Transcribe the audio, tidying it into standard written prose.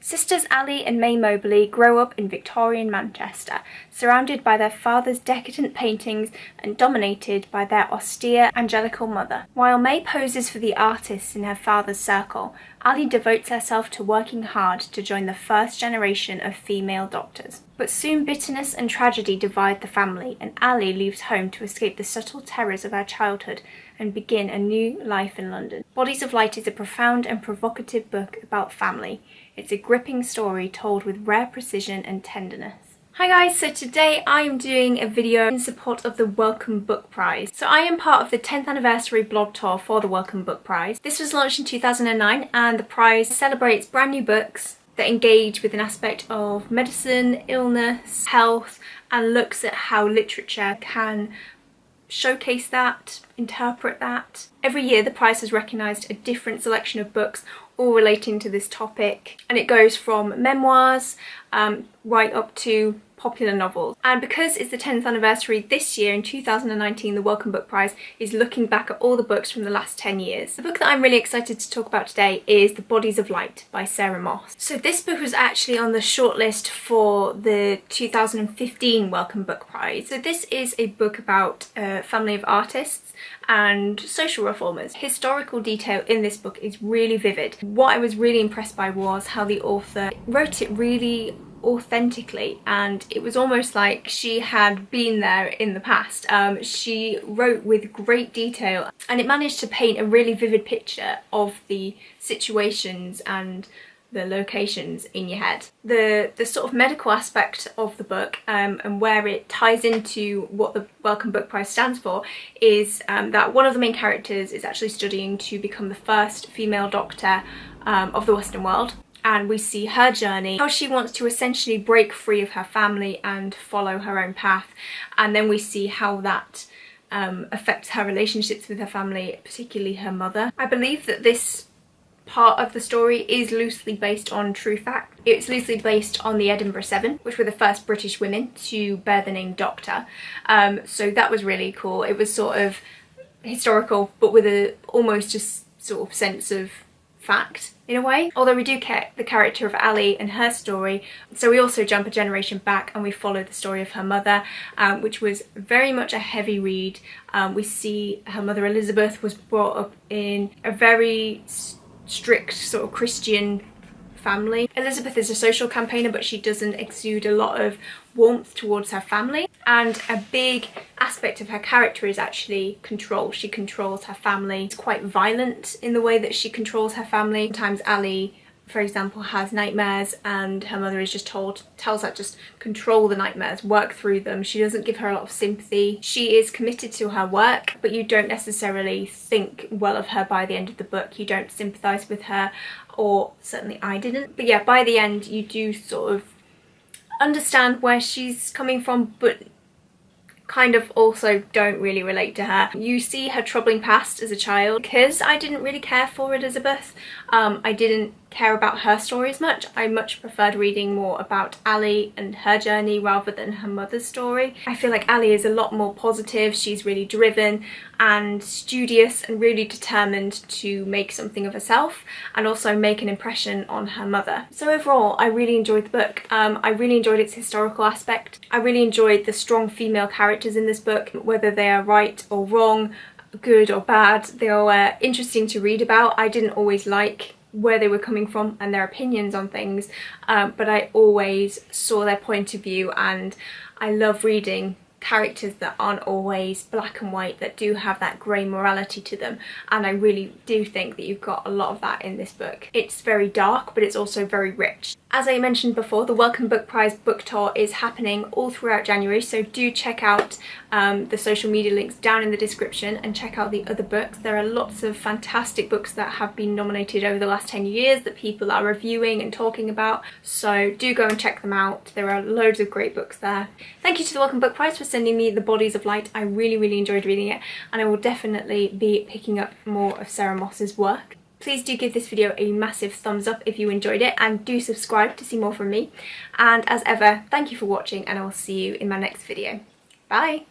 Sisters Ali and May Mobley grow up in Victorian Manchester, surrounded by their father's decadent paintings and dominated by their austere, angelical mother. While May poses for the artists in her father's circle, Ali devotes herself to working hard to join the first generation of female doctors. But soon bitterness and tragedy divide the family, and Ali leaves home to escape the subtle terrors of her childhood and begin a new life in London. Bodies of Light is a profound and provocative book about family. It's a gripping story told with rare precision and tenderness. Hi guys, so today I am doing a video in support of the Wellcome Book Prize. So I am part of the 10th anniversary blog tour for the Wellcome Book Prize. This was launched in 2009 and the prize celebrates brand new books that engage with an aspect of medicine, illness, health, and looks at how literature can showcase that, interpret that. Every year the prize has recognised a different selection of books all relating to this topic, and it goes from memoirs right up to popular novels. And because it's the 10th anniversary this year in 2019, the Wellcome Book Prize is looking back at all the books from the last 10 years. The book that I'm really excited to talk about today is The Bodies of Light by Sarah Moss. So this book was actually on the shortlist for the 2015 Wellcome Book Prize. So this is a book about a family of artists and social reformers. Historical detail in this book is really vivid. What I was really impressed by was how the author wrote it really authentically, and it was almost like she had been there in the past. She wrote with great detail and it managed to paint a really vivid picture of the situations and the locations in your head. The sort of medical aspect of the book and where it ties into what the Wellcome Book Prize stands for is that one of the main characters is actually studying to become the first female doctor of the Western world. And we see her journey, how she wants to essentially break free of her family and follow her own path. And then we see how that affects her relationships with her family, particularly her mother. I believe that this part of the story is loosely based on true fact. It's loosely based on the Edinburgh Seven, which were the first British women to bear the name Doctor. So that was really cool. It was sort of historical, but with a almost just sort of sense of fact in a way. Although we do get the character of Ali and her story, so we also jump a generation back and we follow the story of her mother, which was very much a heavy read. We see her mother Elizabeth was brought up in a very strict sort of Christian family. Elizabeth is a social campaigner, but she doesn't exude a lot of warmth towards her family, and a big aspect of her character is actually control. She controls her family. It's quite violent in the way that she controls her family. Sometimes Ali, for example, has nightmares and her mother is just tells her just control the nightmares, work through them. She doesn't give her a lot of sympathy. She is committed to her work, but you don't necessarily think well of her by the end of the book. You don't sympathise with her, or certainly I didn't. But yeah, by the end you do sort of understand where she's coming from, but kind of also don't really relate to her. You see her troubling past as a child. Because I didn't really care for Elizabeth, I didn't care about her story as much. I much preferred reading more about Ali and her journey rather than her mother's story. I feel like Ali is a lot more positive. She's really driven and studious and really determined to make something of herself and also make an impression on her mother. So overall, I really enjoyed the book. I really enjoyed its historical aspect. I really enjoyed the strong female characters in this book, whether they are right or wrong, good or bad. They were interesting to read about. I didn't always like where they were coming from and their opinions on things, but I always saw their point of view, and I love reading characters that aren't always black and white, that do have that grey morality to them, and I really do think that you've got a lot of that in this book. It's very dark, but it's also very rich. As I mentioned before, the Wellcome Book Prize book tour is happening all throughout January, so do check out the social media links down in the description and check out the other books. There are lots of fantastic books that have been nominated over the last 10 years that people are reviewing and talking about, so do go and check them out. There are loads of great books there. Thank you to the Wellcome Book Prize for sending me The Bodies of Light. I really enjoyed reading it, and I will definitely be picking up more of Sarah Moss's work. Please do give this video a massive thumbs up if you enjoyed it, and do subscribe to see more from me. And as ever, thank you for watching, and I will see you in my next video. Bye!